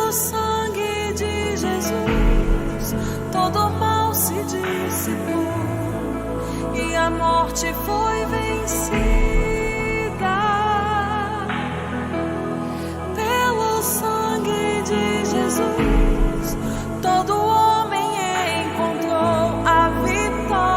Pelo sangue de Jesus, todo mal se dissipou e a morte foi vencida. Pelo sangue de Jesus, todo homem encontrou a vitória.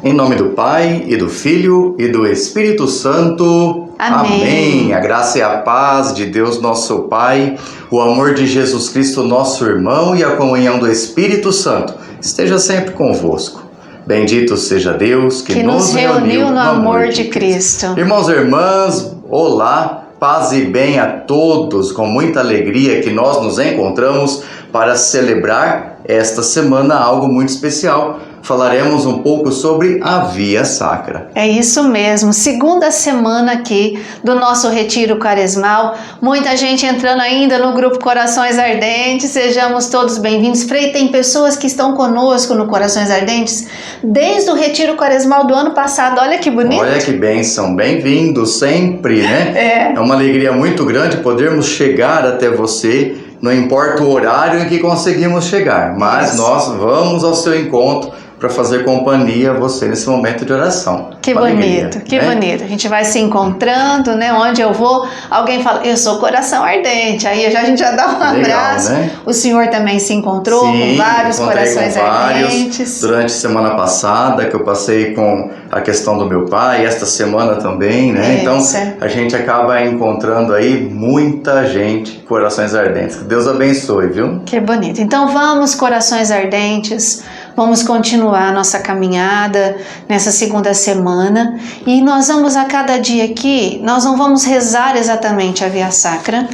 Em nome do Pai, e do Filho, e do Espírito Santo. Amém. A graça e a paz de Deus nosso Pai, o amor de Jesus Cristo nosso irmão e a comunhão do Espírito Santo esteja sempre convosco. Bendito seja Deus que nos reuniu no amor de Cristo. Irmãos e irmãs, olá, paz e bem a todos, com muita alegria que nós nos encontramos para celebrar esta semana algo muito especial. Falaremos um pouco sobre a Via Sacra. É isso mesmo, segunda semana aqui do nosso Retiro Quaresmal, muita gente entrando ainda no grupo Corações Ardentes, sejamos todos bem-vindos. Frei, tem pessoas que estão conosco no Corações Ardentes desde o Retiro Quaresmal do ano passado, olha que bonito. Olha que bênção, bem-vindos sempre, né? É uma alegria muito grande podermos chegar até você, não importa o horário em que conseguimos chegar, mas nós vamos ao seu encontro para fazer companhia a você nesse momento de oração. Que bonito, que bonito. A gente vai se encontrando, né? Onde eu vou, alguém fala, eu sou Coração Ardente. Aí a gente já dá um abraço. Né? O senhor também se encontrou com vários Corações Ardentes. Durante a semana passada, que eu passei com a questão do meu pai, esta semana também, né? Então, a gente acaba encontrando aí muita gente, Corações Ardentes. Que Deus abençoe, viu? Que bonito. Então vamos, Corações Ardentes. Vamos continuar a nossa caminhada nessa segunda semana e nós vamos a cada dia aqui, nós não vamos rezar exatamente a Via Sacra,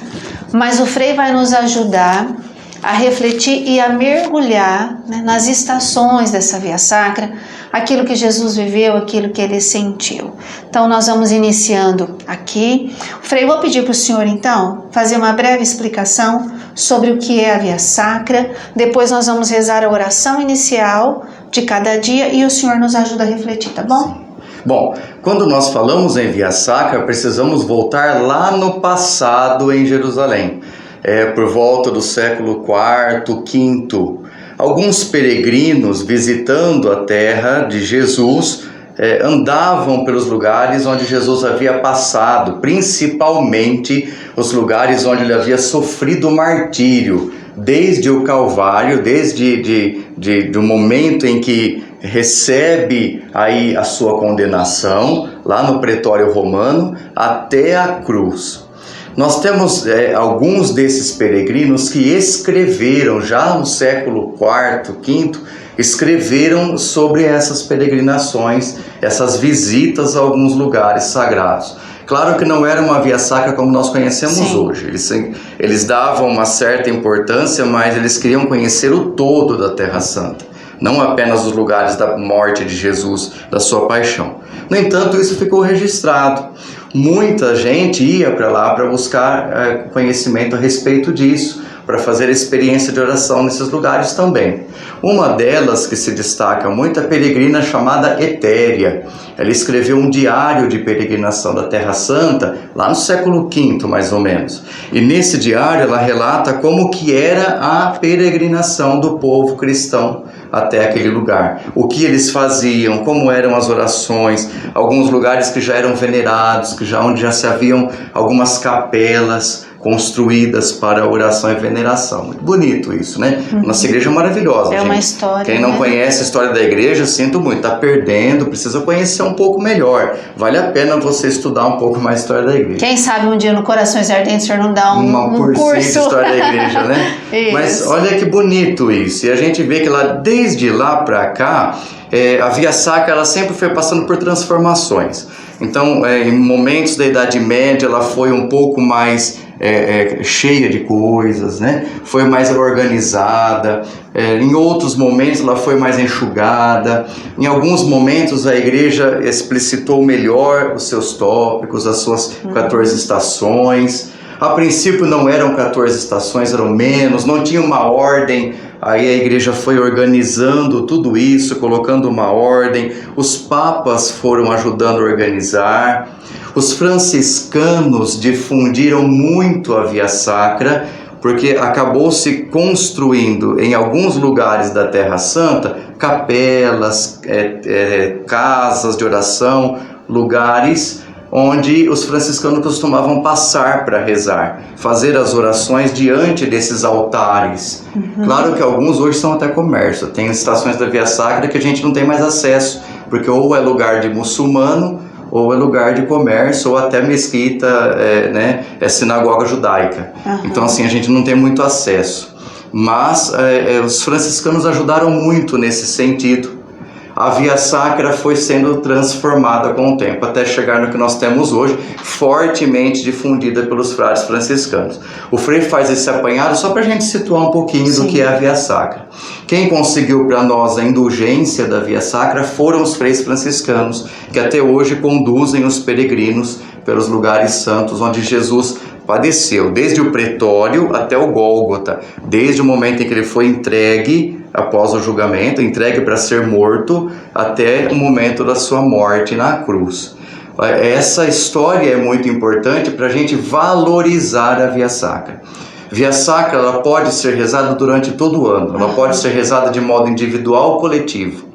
mas o Frei vai nos ajudar a refletir e a mergulhar, né, nas estações dessa Via Sacra, aquilo que Jesus viveu, aquilo que ele sentiu. Então nós vamos iniciando aqui. Frei, vou pedir para o senhor então fazer uma breve explicação sobre o que é a Via Sacra, depois nós vamos rezar a oração inicial de cada dia e o senhor nos ajuda a refletir, tá bom? Sim. Bom, quando nós falamos em Via Sacra, precisamos voltar lá no passado em Jerusalém, por volta do século IV, V. Alguns peregrinos visitando a terra de Jesus andavam pelos lugares onde Jesus havia passado, principalmente os lugares onde ele havia sofrido martírio, desde o Calvário, desde o momento em que recebe aí a sua condenação, lá no pretório romano, até a cruz. Nós temos alguns desses peregrinos que escreveram, já no século IV, V, escreveram sobre essas peregrinações, essas visitas a alguns lugares sagrados. Claro que não era uma Via Sacra como nós conhecemos hoje. Eles davam uma certa importância, mas eles queriam conhecer o todo da Terra Santa, não apenas os lugares da morte de Jesus, da sua paixão. No entanto, isso ficou registrado. Muita gente ia para lá para buscar conhecimento a respeito disso, para fazer a experiência de oração nesses lugares também. Uma delas que se destaca muito é a peregrina chamada Etéria. Ela escreveu um diário de peregrinação da Terra Santa, lá no século V, mais ou menos. E nesse diário ela relata como que era a peregrinação do povo cristão até aquele lugar. O que eles faziam, como eram as orações, alguns lugares que já eram venerados, onde já se haviam algumas capelas construídas para oração e veneração. Muito bonito isso, né? Nossa igreja é maravilhosa, gente. Uma história. Quem não conhece a história da igreja, sinto muito, está perdendo, precisa conhecer um pouco melhor. Vale a pena você estudar um pouco mais a história da igreja. Quem sabe um dia no Corações Ardentes o senhor não dá um curso de história da igreja, né? Mas olha que bonito isso. E a gente vê que desde lá para cá, a Via Sacra ela sempre foi passando por transformações. Então, em momentos da Idade Média, ela foi um pouco mais cheia de coisas, né? Foi mais organizada. Em outros momentos, ela foi mais enxugada. Em alguns momentos, a igreja explicitou melhor os seus tópicos, as suas 14 estações. A princípio não eram 14 estações, eram menos, não tinha uma ordem. Aí a igreja foi organizando tudo isso, colocando uma ordem. Os papas foram ajudando a organizar. Os franciscanos difundiram muito a Via Sacra, porque acabou se construindo em alguns lugares da Terra Santa capelas, casas de oração, lugares onde os franciscanos costumavam passar para rezar, fazer as orações diante desses altares. Claro que alguns hoje são até comércio, tem estações da Via Sacra que a gente não tem mais acesso, porque ou é lugar de muçulmano, ou é lugar de comércio, ou até mesquita, é sinagoga judaica. Então assim, a gente não tem muito acesso. Mas os franciscanos ajudaram muito nesse sentido. A Via Sacra foi sendo transformada com o tempo, até chegar no que nós temos hoje, fortemente difundida pelos frades franciscanos. O Frei faz esse apanhado só para a gente situar um pouquinho do que é a Via Sacra. Quem conseguiu para nós a indulgência da Via Sacra foram os freis franciscanos, que até hoje conduzem os peregrinos pelos lugares santos onde Jesus padeceu, desde o pretório até o Gólgota, desde o momento em que ele foi entregue após o julgamento, entregue para ser morto, até o momento da sua morte na cruz. Essa história é muito importante para a gente valorizar a Via Sacra. Via Sacra, ela pode ser rezada durante todo o ano, ela pode ser rezada de modo individual ou coletivo.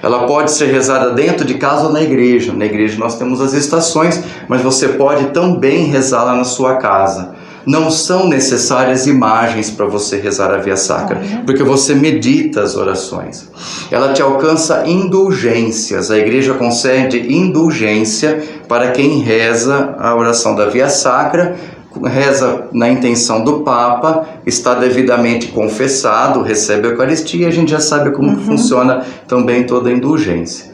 Ela pode ser rezada dentro de casa ou na igreja. Na igreja nós temos as estações, mas você pode também rezá-la na sua casa. Não são necessárias imagens para você rezar a Via Sacra, porque você medita as orações. Ela te alcança indulgências. A igreja concede indulgência para quem reza a oração da Via Sacra, reza na intenção do Papa, está devidamente confessado, recebe a Eucaristia, a gente já sabe como que funciona também toda a indulgência.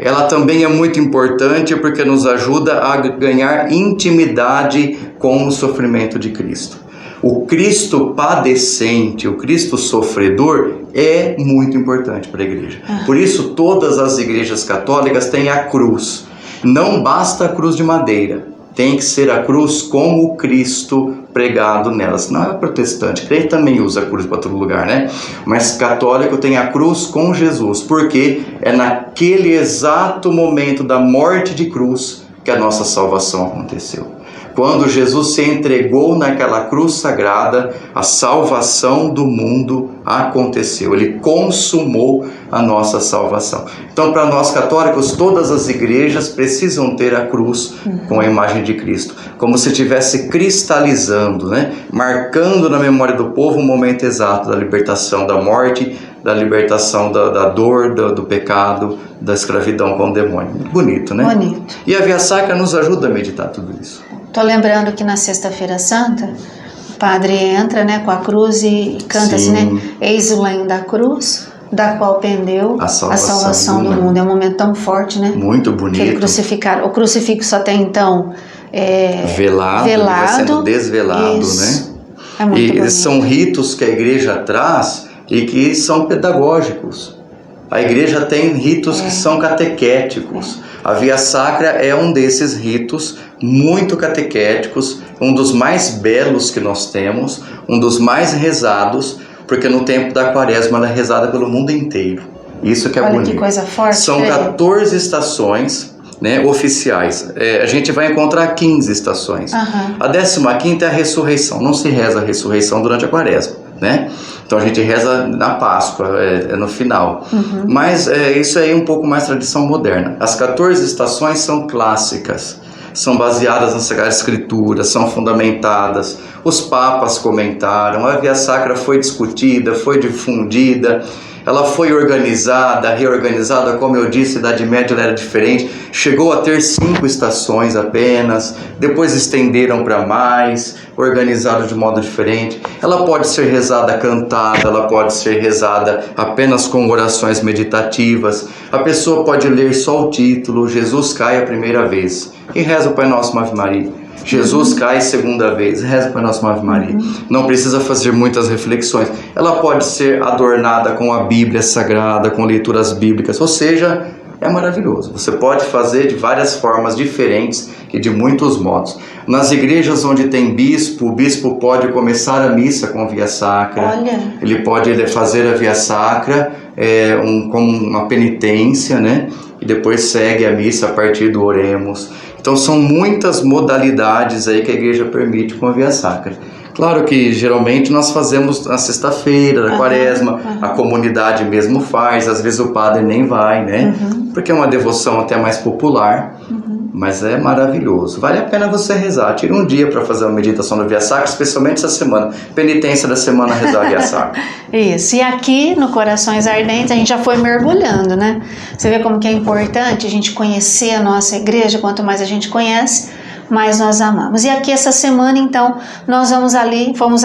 Ela também é muito importante porque nos ajuda a ganhar intimidade com o sofrimento de Cristo. O Cristo padecente, o Cristo sofredor é muito importante para a igreja. Por isso todas as igrejas católicas têm a cruz. Não basta a cruz de madeira, tem que ser a cruz com o Cristo pregado nelas. Não é protestante, crente também usa a cruz para todo lugar, né? Mas católico tem a cruz com Jesus, porque é naquele exato momento da morte de cruz que a nossa salvação aconteceu. Quando Jesus se entregou naquela cruz sagrada, a salvação do mundo aconteceu. Ele consumou a nossa salvação. Então, para nós católicos, todas as igrejas precisam ter a cruz com a imagem de Cristo, como se estivesse cristalizando, né? Marcando na memória do povo o momento exato da libertação da morte, da libertação da dor, do pecado, da escravidão com o demônio. Bonito, né? Bonito. E a Via Sacra nos ajuda a meditar tudo isso. Tô lembrando que na Sexta-feira Santa, o padre entra, né, com a cruz e canta assim, né? Eis o lenho da cruz, da qual pendeu a salvação do mundo. É um momento tão forte, né? Muito bonito. Que ele crucificaram. O crucifixo até então velado, vai sendo desvelado, isso. Né? É muito bonito. São ritos que a igreja traz e que são pedagógicos. A igreja tem ritos que são catequéticos. A Via Sacra é um desses ritos muito catequéticos, um dos mais belos que nós temos, um dos mais rezados, porque no tempo da Quaresma ela é rezada pelo mundo inteiro. Isso que é bonito. Olha que coisa forte. São 14 estações, né, oficiais. A gente vai encontrar 15 estações. A 15ª é a ressurreição. Não se reza a ressurreição durante a Quaresma, né? Então a gente reza na Páscoa, no final. Mas isso aí é um pouco mais tradição moderna. As 14 estações são clássicas, são baseadas na Sagrada Escritura, são fundamentadas. Os papas comentaram, a Via Sacra foi discutida, foi difundida, ela foi organizada, reorganizada, como eu disse, a Idade Média ela era diferente, chegou a ter 5 estações apenas, depois estenderam para mais, organizado de modo diferente. Ela pode ser rezada cantada, ela pode ser rezada apenas com orações meditativas. A pessoa pode ler só o título, Jesus cai a primeira vez, e reza o Pai Nosso, Ave Maria. Jesus cai segunda vez, reza o Pai Nosso, Ave Maria. Não precisa fazer muitas reflexões. Ela pode ser adornada com a Bíblia Sagrada, com leituras bíblicas, ou seja, É maravilhoso. Você pode fazer de várias formas diferentes e de muitos modos. Nas igrejas onde tem bispo, o bispo pode começar a missa com via sacra. Olha. Ele pode fazer a via sacra como uma penitência, né? E depois segue a missa a partir do oremos. Então são muitas modalidades aí que a igreja permite com a via sacra. Claro que geralmente nós fazemos na sexta-feira da quaresma, a comunidade mesmo faz, às vezes o padre nem vai, né? Porque é uma devoção até mais popular, mas é maravilhoso. Vale a pena você rezar, tira um dia para fazer uma meditação da via sacra, especialmente essa semana, penitência da semana, rezar a via sacra. Isso, e aqui no Corações Ardentes a gente já foi mergulhando, né? Você vê como que é importante a gente conhecer a nossa igreja, quanto mais a gente conhece, mais nós amamos. E aqui essa semana, então, nós vamos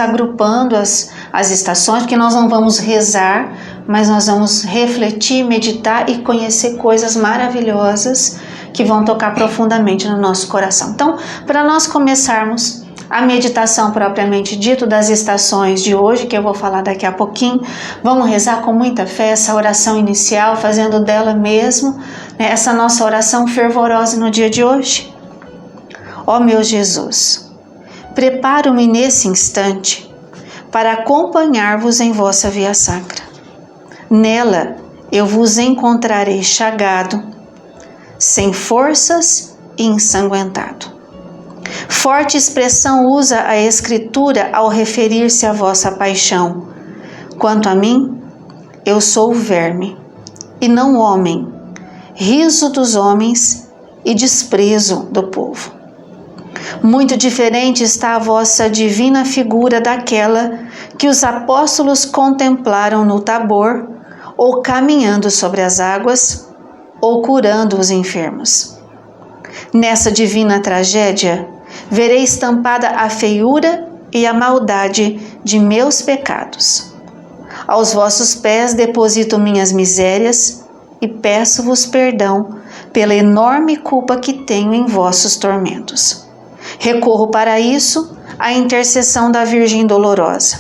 agrupando as estações, porque nós não vamos rezar, mas nós vamos refletir, meditar e conhecer coisas maravilhosas que vão tocar profundamente no nosso coração. Então, para nós começarmos a meditação propriamente dito das estações de hoje, que eu vou falar daqui a pouquinho, vamos rezar com muita fé essa oração inicial, fazendo dela mesmo, né, essa nossa oração fervorosa no dia de hoje. Ó meu Jesus, preparo-me nesse instante para acompanhar-vos em vossa via sacra. Nela eu vos encontrarei chagado, sem forças e ensanguentado. Forte expressão usa a Escritura ao referir-se à vossa paixão. Quanto a mim, eu sou o verme, e não homem, riso dos homens e desprezo do povo. Muito diferente está a vossa divina figura daquela que os apóstolos contemplaram no Tabor, ou caminhando sobre as águas, ou curando os enfermos. Nessa divina tragédia, verei estampada a feiura e a maldade de meus pecados. Aos vossos pés deposito minhas misérias e peço-vos perdão pela enorme culpa que tenho em vossos tormentos. Recorro para isso à intercessão da Virgem Dolorosa,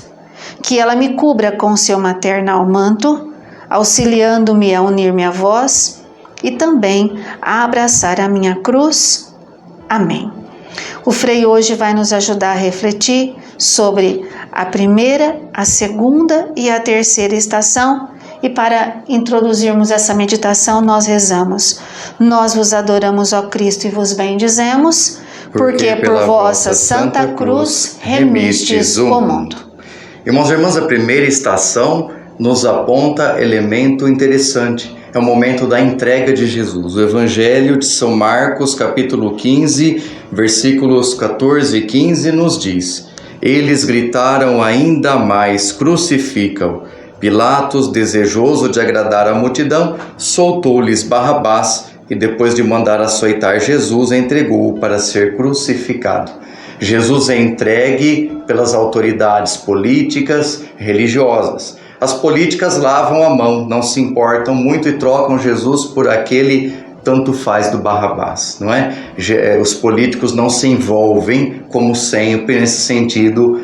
que ela me cubra com seu maternal manto, auxiliando-me a unir-me a vós e também a abraçar a minha cruz. Amém. O Frei hoje vai nos ajudar a refletir sobre a primeira, a segunda e a terceira estação. E para introduzirmos essa meditação, nós rezamos: nós vos adoramos, ó Cristo, e vos bendizemos, porque por vossa Santa Cruz remistes o mundo. Irmãos e irmãs, a primeira estação nos aponta elemento interessante. É o momento da entrega de Jesus. O Evangelho de São Marcos, capítulo 15, versículos 14 e 15, nos diz: eles gritaram ainda mais: crucificam. Pilatos, desejoso de agradar a multidão, soltou-lhes Barrabás e, depois de mandar açoitar Jesus, entregou-o para ser crucificado. Jesus é entregue pelas autoridades políticas, religiosas. As políticas lavam a mão, não se importam muito e trocam Jesus por aquele tanto faz do Barrabás, não é? Os políticos não se envolvem, como sempre, nesse sentido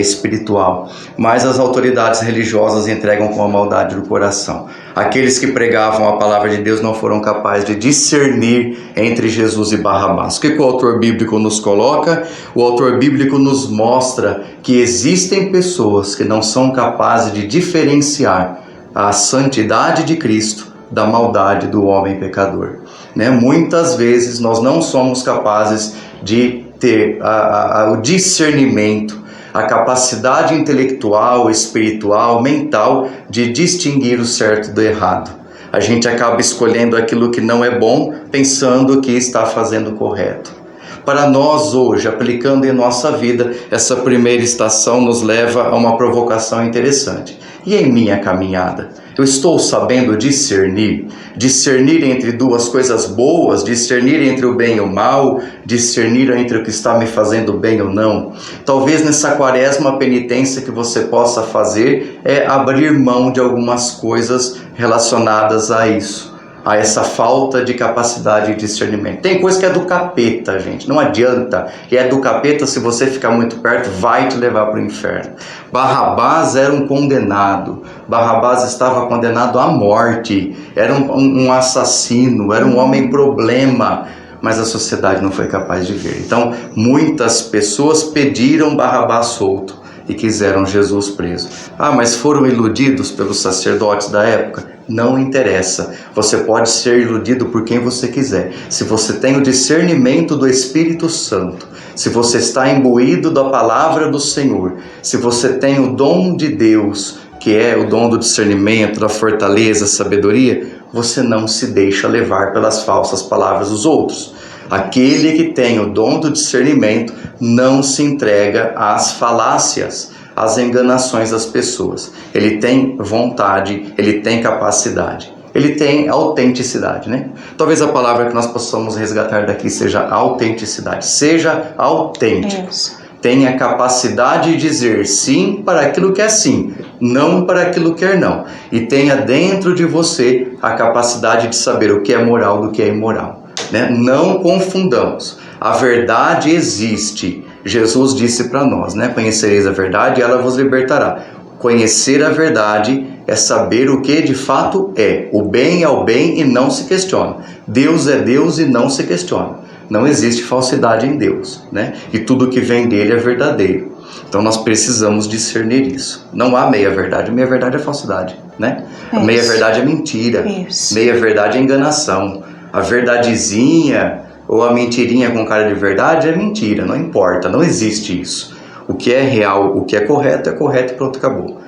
espiritual. Mas as autoridades religiosas entregam com a maldade do coração. Aqueles que pregavam a palavra de Deus não foram capazes de discernir entre Jesus e Barrabás. O que o autor bíblico nos coloca? O autor bíblico nos mostra que existem pessoas que não são capazes de diferenciar a santidade de Cristo da maldade do homem pecador, né? Muitas vezes nós não somos capazes de ter o discernimento, a capacidade intelectual, espiritual, mental de distinguir o certo do errado. A gente acaba escolhendo aquilo que não é bom, pensando que está fazendo o correto. Para nós hoje, aplicando em nossa vida, essa primeira estação nos leva a uma provocação interessante. E em minha caminhada? Eu estou sabendo discernir entre duas coisas boas, discernir entre o bem e o mal, discernir entre o que está me fazendo bem ou não. Talvez nessa quaresma a penitência que você possa fazer é abrir mão de algumas coisas relacionadas a isso. a essa falta de capacidade de discernimento. Tem coisa que é do capeta, gente, não adianta. E é do capeta, se você ficar muito perto, vai te levar para o inferno. Barrabás era um condenado. Barrabás estava condenado à morte. Era um assassino, era um homem problema. Mas a sociedade não foi capaz de ver. Então, muitas pessoas pediram Barrabás solto e quiseram Jesus preso. Ah, mas foram iludidos pelos sacerdotes da época? Não interessa. Você pode ser iludido por quem você quiser. Se você tem o discernimento do Espírito Santo, se você está imbuído da palavra do Senhor, se você tem o dom de Deus, que é o dom do discernimento, da fortaleza, sabedoria, você não se deixa levar pelas falsas palavras dos outros. Aquele que tem o dom do discernimento não se entrega às falácias, às enganações das pessoas. Ele tem vontade, ele tem capacidade, ele tem autenticidade, né? Talvez a palavra que nós possamos resgatar daqui seja autenticidade. Seja autêntico. Tenha capacidade de dizer sim para aquilo que é sim, não para aquilo que é não. E tenha dentro de você a capacidade de saber o que é moral do que é imoral. Né? Não confundamos. A verdade existe. Jesus disse para nós, né? Conhecereis a verdade e ela vos libertará. Conhecer a verdade é saber o que de fato é. O bem é o bem e não se questiona. Deus é Deus e não se questiona. Não existe falsidade em Deus, né? E tudo que vem dele é verdadeiro. Então nós precisamos discernir isso. Não há meia-verdade. Meia-verdade é falsidade, né? A meia-verdade é mentira. Meia-verdade é enganação. A verdadezinha ou a mentirinha com cara de verdade é mentira. Não importa, não existe isso. O que é real, o que é correto e pronto, acabou.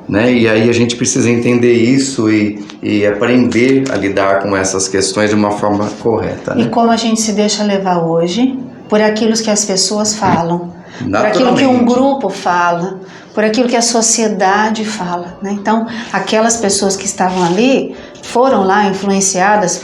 Né? E aí a gente precisa entender isso e aprender a lidar com essas questões de uma forma correta. Né? E como a gente se deixa levar hoje por aquilo que as pessoas falam, por aquilo que um grupo fala, por aquilo que a sociedade fala. Né? Então, aquelas pessoas que estavam ali foram lá influenciadas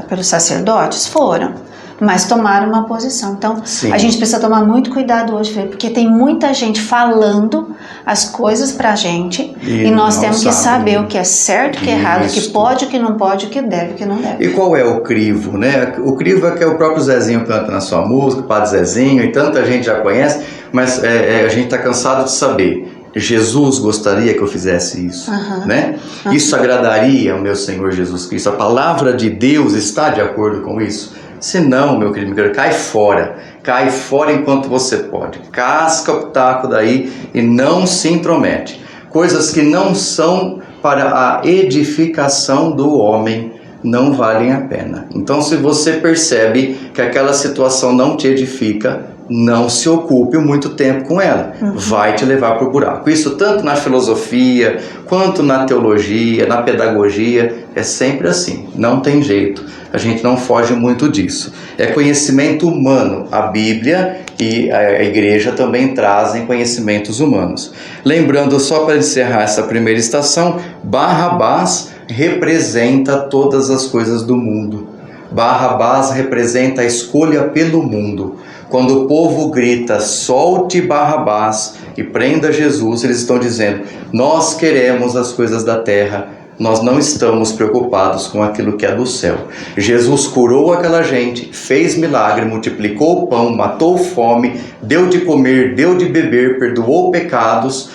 pelos sacerdotes? Foram. Mas tomaram uma posição. Então, a gente precisa tomar muito cuidado hoje, porque tem muita gente falando as coisas pra gente e nós temos que saber o que é certo, o que é errado, o que pode, o que não pode, o que deve, o que não deve. E qual é o crivo, né? O crivo é que o próprio Zezinho canta na sua música, o Padre Zezinho, e tanta gente já conhece, mas a gente está cansado de saber. Jesus gostaria que eu fizesse isso, né? Isso agradaria ao meu Senhor Jesus Cristo. A palavra de Deus está de acordo com isso? Se não, meu querido, cai fora enquanto você pode. Casca o taco daí e não se intromete. Coisas que não são para a edificação do homem não valem a pena. Então, se você percebe que aquela situação não te edifica, não se ocupe muito tempo com ela. Vai te levar para o buraco. Isso tanto na filosofia, quanto na teologia, na pedagogia, é sempre assim. Não tem jeito. A gente não foge muito disso. É conhecimento humano. A Bíblia e a igreja também trazem conhecimentos humanos. Lembrando, só para encerrar essa primeira estação, Barrabás representa todas as coisas do mundo. Barrabás representa a escolha pelo mundo. Quando o povo grita, solte Barrabás e prenda Jesus, eles estão dizendo, nós queremos as coisas da terra, nós não estamos preocupados com aquilo que é do céu. Jesus curou aquela gente, fez milagre, multiplicou o pão, matou fome, deu de comer, deu de beber, perdoou pecados,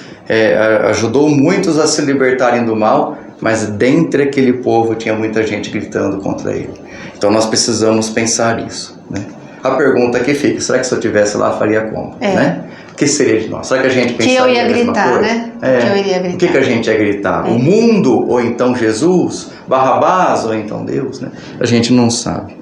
ajudou muitos a se libertarem do mal, mas dentre aquele povo tinha muita gente gritando contra ele. Então nós precisamos pensar isso, né? A pergunta que fica, será que se eu estivesse lá faria como? Né? O que seria de nós? Será que a gente pensaria que eu ia a mesma gritar, coisa? Né? Que eu iria gritar. O que a gente ia gritar? O mundo ou então Jesus? Barrabás ou então Deus? Né? A gente não sabe.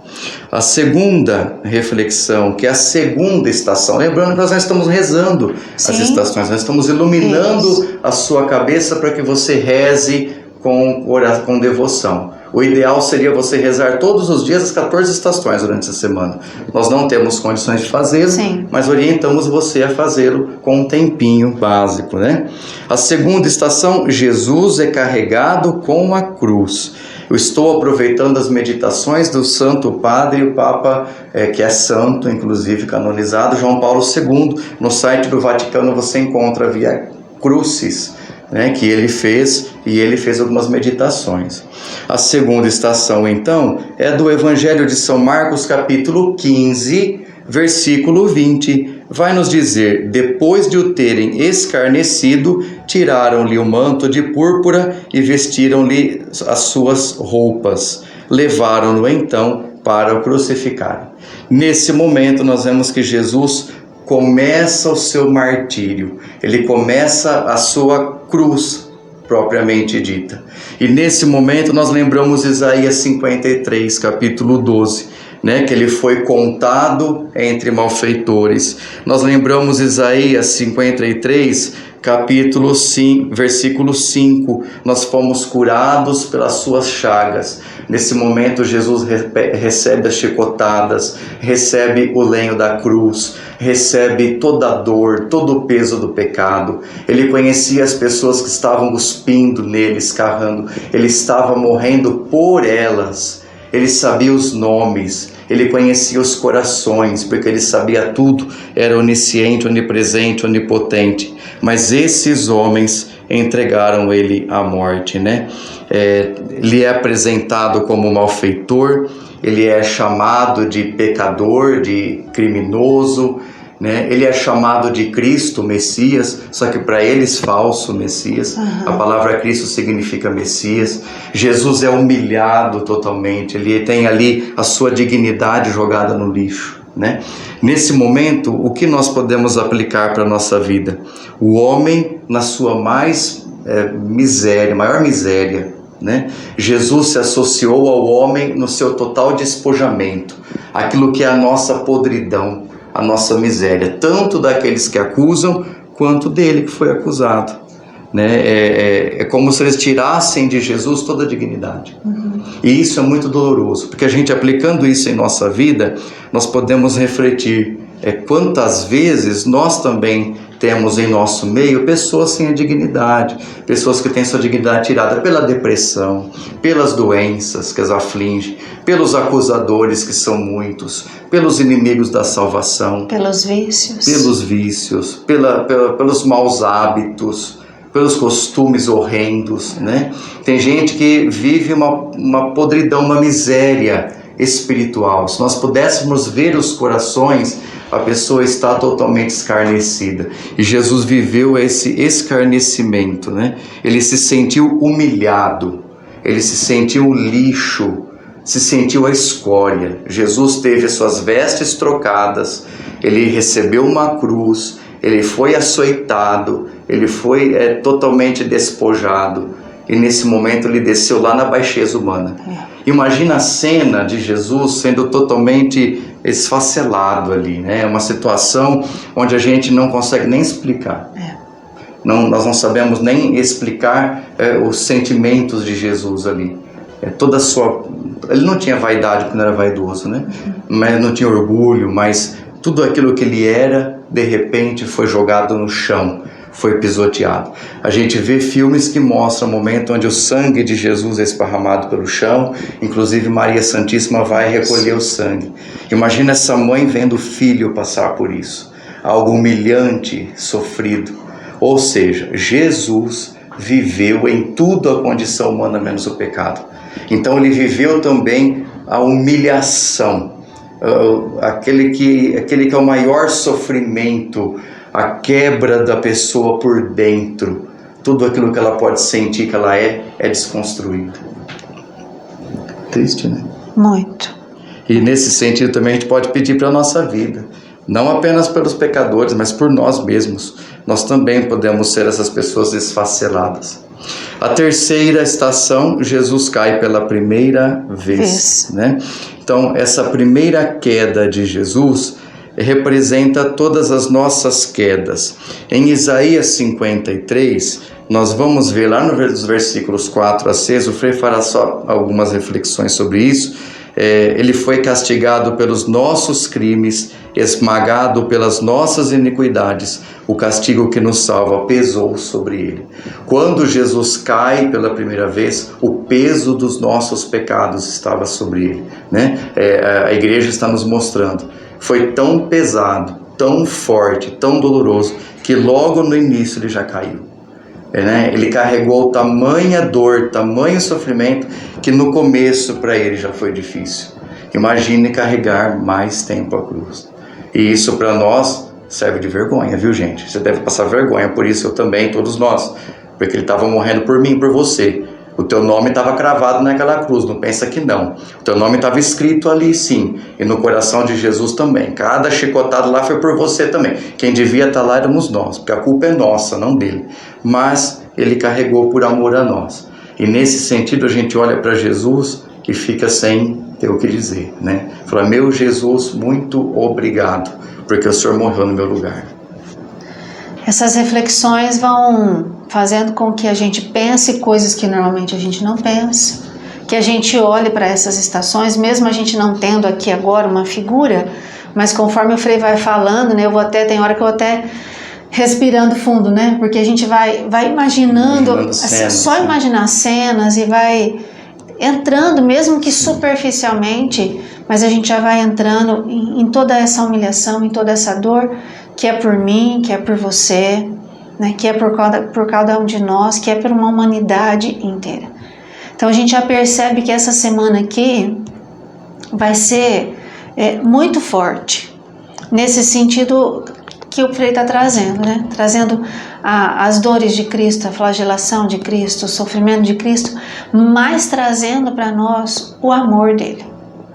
A segunda reflexão, que é a segunda estação, lembrando que nós estamos rezando as estações, nós estamos iluminando a sua cabeça para que você reze com devoção. O ideal seria você rezar todos os dias as 14 estações durante a semana. Nós não temos condições de fazê-lo, mas orientamos você a fazê-lo com um tempinho básico, né? A segunda estação, Jesus é carregado com a cruz. Eu estou aproveitando as meditações do Santo Padre, o Papa, que é santo, inclusive canonizado, João Paulo II. No site do Vaticano você encontra Via Crucis, né, que ele fez e ele fez algumas meditações. A segunda estação, então, é do Evangelho de São Marcos, capítulo 15, versículo 20. Vai nos dizer: depois de o terem escarnecido, tiraram-lhe o manto de púrpura e vestiram-lhe as suas roupas. Levaram-no então para o crucificar. Nesse momento nós vemos que Jesus começa o seu martírio, ele começa a sua cruz propriamente dita. E nesse momento nós lembramos Isaías 53, capítulo 12, que ele foi contado entre malfeitores. Nós lembramos Isaías 53, capítulo 5, versículo 5, nós fomos curados pelas suas chagas. Nesse momento Jesus recebe as chicotadas, recebe o lenho da cruz, recebe toda a dor, todo o peso do pecado. Ele conhecia as pessoas que estavam cuspindo nele, escarrando, ele estava morrendo por elas. Ele sabia os nomes, ele conhecia os corações, porque ele sabia tudo, era onisciente, onipresente, onipotente. Mas esses homens entregaram ele à morte, Ele é apresentado como malfeitor, ele é chamado de pecador, de criminoso, Ele é chamado de Cristo, Messias, só que para eles falso Messias. A palavra Cristo significa Messias. Jesus é humilhado totalmente, ele tem ali a sua dignidade jogada no lixo, Nesse momento, o que nós podemos aplicar para a nossa vida? O homem na sua maior miséria, Jesus se associou ao homem no seu total despojamento, aquilo que é a nossa podridão, a nossa miséria, tanto daqueles que acusam, quanto dele que foi acusado. É como se eles tirassem de Jesus toda a dignidade. E isso é muito doloroso, porque a gente aplicando isso em nossa vida, nós podemos refletir quantas vezes nós também temos em nosso meio pessoas sem a dignidade, pessoas que têm sua dignidade tirada pela depressão, pelas doenças que as afligem, pelos acusadores que são muitos, pelos inimigos da salvação, pelos vícios, pelos maus hábitos, pelos costumes horrendos, Tem gente que vive uma podridão, uma miséria espiritual. Se nós pudéssemos ver os corações, a pessoa está totalmente escarnecida. E Jesus viveu esse escarnecimento, Ele se sentiu humilhado, ele se sentiu lixo, se sentiu a escória. Jesus teve as suas vestes trocadas, ele recebeu uma cruz, ele foi açoitado, ele foi totalmente despojado, e nesse momento ele desceu lá na baixeza humana. Imagina a cena de Jesus sendo totalmente esfacelado ali, uma situação onde a gente não consegue nem explicar. Nós não sabemos nem explicar os sentimentos de Jesus ali. Ele não tinha vaidade, porque não era vaidoso, Mas não tinha orgulho, mas tudo aquilo que ele era, de repente foi jogado no chão, foi pisoteado. A gente vê filmes que mostram o momento onde o sangue de Jesus é esparramado pelo chão, inclusive Maria Santíssima vai recolher o sangue. Imagina essa mãe vendo o filho passar por isso, algo humilhante, sofrido. Ou seja, Jesus viveu em tudo a condição humana menos o pecado. Então ele viveu também a humilhação, aquele que é o maior sofrimento, a quebra da pessoa por dentro, tudo aquilo que ela pode sentir que ela é desconstruído. Triste, Muito. E nesse sentido também a gente pode pedir para a nossa vida, não apenas pelos pecadores, mas por nós mesmos. Nós também podemos ser essas pessoas esfaceladas. A terceira estação, Jesus cai pela primeira vez. Então, essa primeira queda de Jesus representa todas as nossas quedas. Em Isaías 53, nós vamos ver lá nos versículos 4 a 6, o Frei fará só algumas reflexões sobre isso. Ele foi castigado pelos nossos crimes, esmagado pelas nossas iniquidades. O castigo que nos salva pesou sobre ele. Quando Jesus cai pela primeira vez, o peso dos nossos pecados estava sobre ele. A igreja está nos mostrando. Foi tão pesado, tão forte, tão doloroso, que logo no início ele já caiu. né? Ele carregou tamanha dor, tamanho sofrimento, que no começo para ele já foi difícil. Imagine carregar mais tempo a cruz. E isso para nós serve de vergonha, viu, gente? Você deve passar vergonha, por isso eu também, todos nós. Porque ele estava morrendo por mim, por você. O teu nome estava cravado naquela cruz, não pensa que não. O teu nome estava escrito ali sim, e no coração de Jesus também. Cada chicotada lá foi por você também. Quem devia estar lá éramos nós, porque a culpa é nossa, não dele. Mas ele carregou por amor a nós. E nesse sentido a gente olha para Jesus e fica sem ter o que dizer, né? Fala, meu Jesus, muito obrigado, porque o Senhor morreu no meu lugar. Essas reflexões vão fazendo com que a gente pense coisas que normalmente a gente não pensa, que a gente olhe para essas estações, mesmo a gente não tendo aqui agora uma figura, mas conforme o Frei vai falando, né, tem hora que eu até respirando fundo, né, porque a gente vai imaginando cenas, só imaginar cenas e vai entrando, mesmo que superficialmente, mas a gente já vai entrando em toda essa humilhação, em toda essa dor, que é por mim, que é por você, né, que é por cada um de nós, que é por uma humanidade inteira. Então a gente já percebe que essa semana aqui vai ser muito forte, nesse sentido que o Frei está trazendo, né? Trazendo as dores de Cristo, a flagelação de Cristo, o sofrimento de Cristo, mas trazendo para nós o amor dele,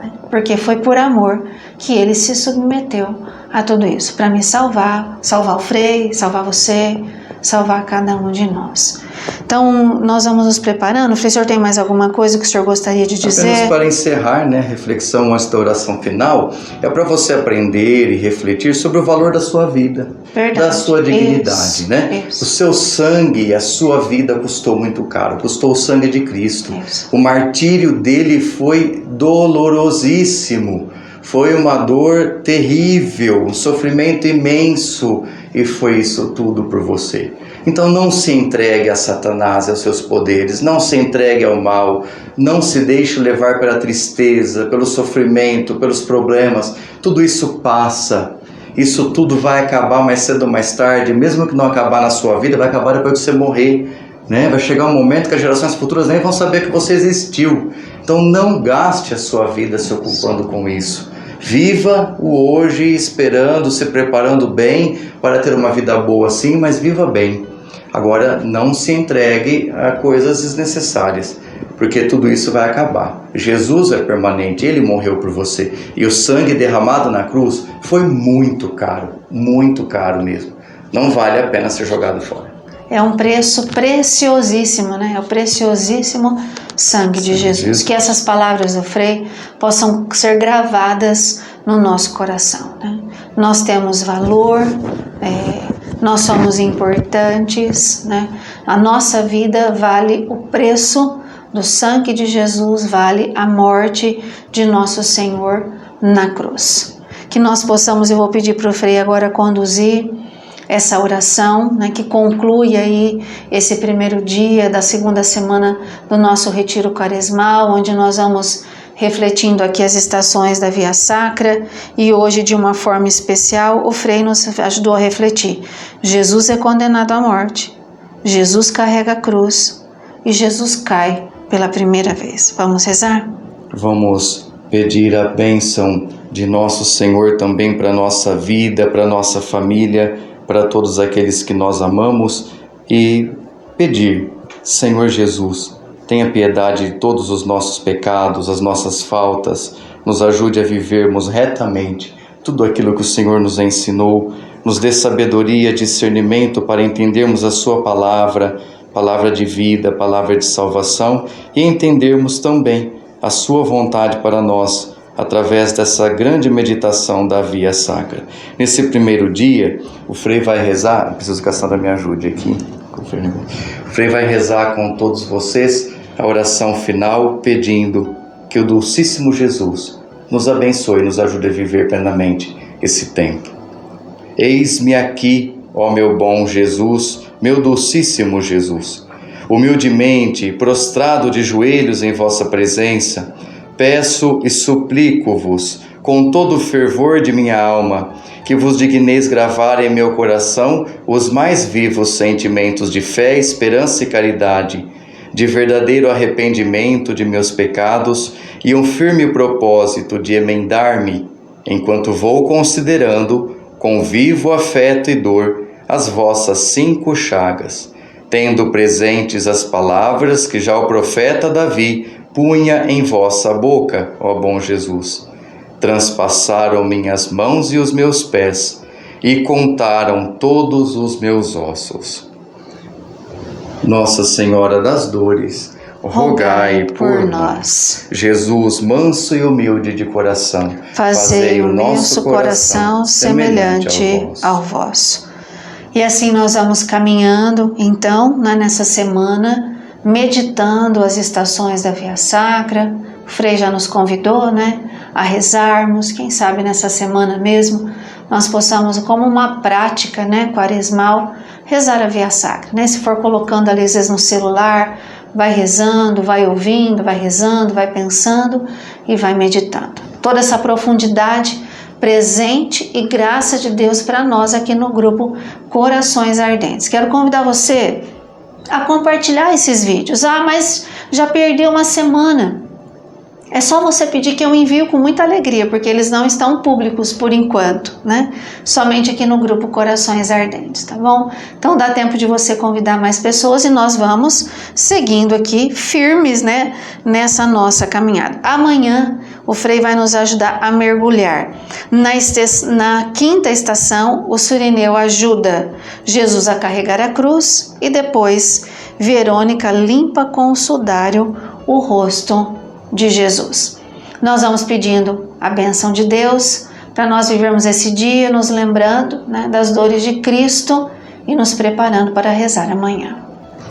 né? Porque foi por amor que ele se submeteu a tudo isso, para me salvar o Frei, salvar você, salvar cada um de nós. Então, nós vamos nos preparando. Frei, o senhor tem mais alguma coisa que o senhor gostaria de dizer? Apenas para encerrar, né, reflexão antes da oração final, é para você aprender e refletir sobre o valor da sua vida, verdade, da sua dignidade, né? Isso. O seu sangue, a sua vida custou muito caro, custou o sangue de Cristo. Isso. O martírio dele foi dolorosíssimo, foi uma dor terrível, um sofrimento imenso, e foi isso tudo por você. Então não se entregue a Satanás e aos seus poderes, não se entregue ao mal, não se deixe levar pela tristeza, pelo sofrimento, pelos problemas. Tudo isso passa, isso tudo vai acabar mais cedo ou mais tarde, mesmo que não acabar na sua vida, vai acabar depois de você morrer, né? Vai chegar um momento que as gerações futuras nem vão saber que você existiu. Então não gaste a sua vida se ocupando com isso. Viva o hoje esperando, se preparando bem para ter uma vida boa sim, mas viva bem. Agora não se entregue a coisas desnecessárias, porque tudo isso vai acabar. Jesus é permanente, ele morreu por você. E o sangue derramado na cruz foi muito caro mesmo. Não vale a pena ser jogado fora. É um preço preciosíssimo, né? É o preciosíssimo sangue de Jesus. Que essas palavras do Frei possam ser gravadas no nosso coração, né? Nós temos valor, nós somos importantes, né? A nossa vida vale o preço do sangue de Jesus, vale a morte de nosso Senhor na cruz. Que nós possamos, eu vou pedir para o Frei agora conduzir essa oração, né, que conclui aí esse primeiro dia da segunda semana do nosso retiro quaresmal, onde nós vamos refletindo aqui as estações da Via Sacra, e hoje de uma forma especial o Frei nos ajudou a refletir. Jesus é condenado à morte, Jesus carrega a cruz e Jesus cai pela primeira vez. Vamos rezar? Vamos pedir a bênção de nosso Senhor também para a nossa vida, para a nossa família, para todos aqueles que nós amamos, e pedir, Senhor Jesus, tenha piedade de todos os nossos pecados, as nossas faltas, nos ajude a vivermos retamente tudo aquilo que o Senhor nos ensinou, nos dê sabedoria, discernimento para entendermos a sua palavra, palavra de vida, palavra de salvação, e entendermos também a sua vontade para nós, através dessa grande meditação da Via Sacra. Nesse primeiro dia, o Frei vai rezar, preciso que a Sandra me ajude aqui, o Frei vai rezar com todos vocês a oração final, pedindo que o Dulcíssimo Jesus nos abençoe e nos ajude a viver plenamente esse tempo. Eis-me aqui, ó meu bom Jesus, meu Dulcíssimo Jesus, humildemente, prostrado de joelhos em vossa presença, peço e suplico-vos, com todo o fervor de minha alma, que vos digneis gravar em meu coração os mais vivos sentimentos de fé, esperança e caridade, de verdadeiro arrependimento de meus pecados e um firme propósito de emendar-me, enquanto vou considerando, com vivo afeto e dor, as vossas 5 chagas, tendo presentes as palavras que já o profeta Davi punha em vossa boca, ó bom Jesus. Transpassaram minhas mãos e os meus pés, e contaram todos os meus ossos. Nossa Senhora das Dores, rogai por nós. Jesus, manso e humilde de coração, Fazei o nosso coração semelhante ao vosso. E assim nós vamos caminhando, então, nessa semana, meditando as estações da Via Sacra. O Frei já nos convidou, a rezarmos. Quem sabe nessa semana mesmo nós possamos, como uma prática, quaresmal, rezar a Via Sacra, Se for colocando ali, às vezes, no celular, vai rezando, vai ouvindo, vai rezando, vai pensando e vai meditando. Toda essa profundidade, presente e graça de Deus para nós aqui no grupo Corações Ardentes. Quero convidar você a compartilhar esses vídeos. Mas já perdi uma semana. É só você pedir que eu envio com muita alegria, porque eles não estão públicos por enquanto, Somente aqui no grupo Corações Ardentes, tá bom? Então dá tempo de você convidar mais pessoas e nós vamos seguindo aqui firmes, nessa nossa caminhada. Amanhã o Frei vai nos ajudar a mergulhar. Na quinta estação, o Surineu ajuda Jesus a carregar a cruz e depois Verônica limpa com o sudário o rosto de Jesus. Nós vamos pedindo a bênção de Deus para nós vivermos esse dia, nos lembrando das dores de Cristo e nos preparando para rezar amanhã.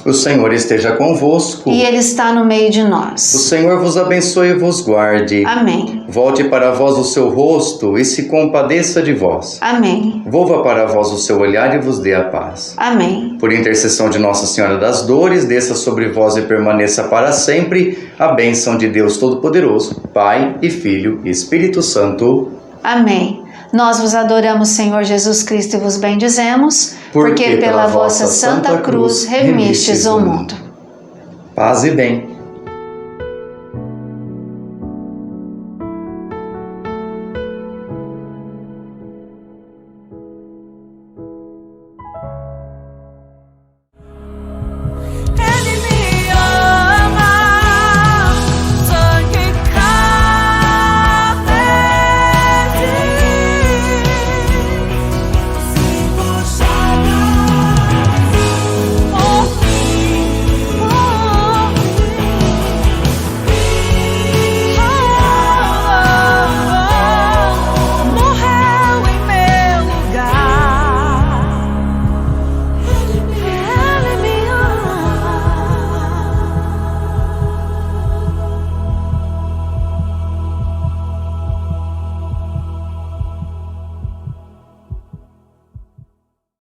O Senhor esteja convosco. E Ele está no meio de nós. O Senhor vos abençoe e vos guarde. Amém. Volte para vós o seu rosto e se compadeça de vós. Amém. Volva para vós o seu olhar e vos dê a paz. Amém. Por intercessão de Nossa Senhora das Dores, desça sobre vós e permaneça para sempre a bênção de Deus Todo-Poderoso, Pai e Filho e Espírito Santo. Amém. Nós vos adoramos, Senhor Jesus Cristo, e vos bendizemos, porque pela vossa Santa Cruz remistes o mundo. Paz e bem.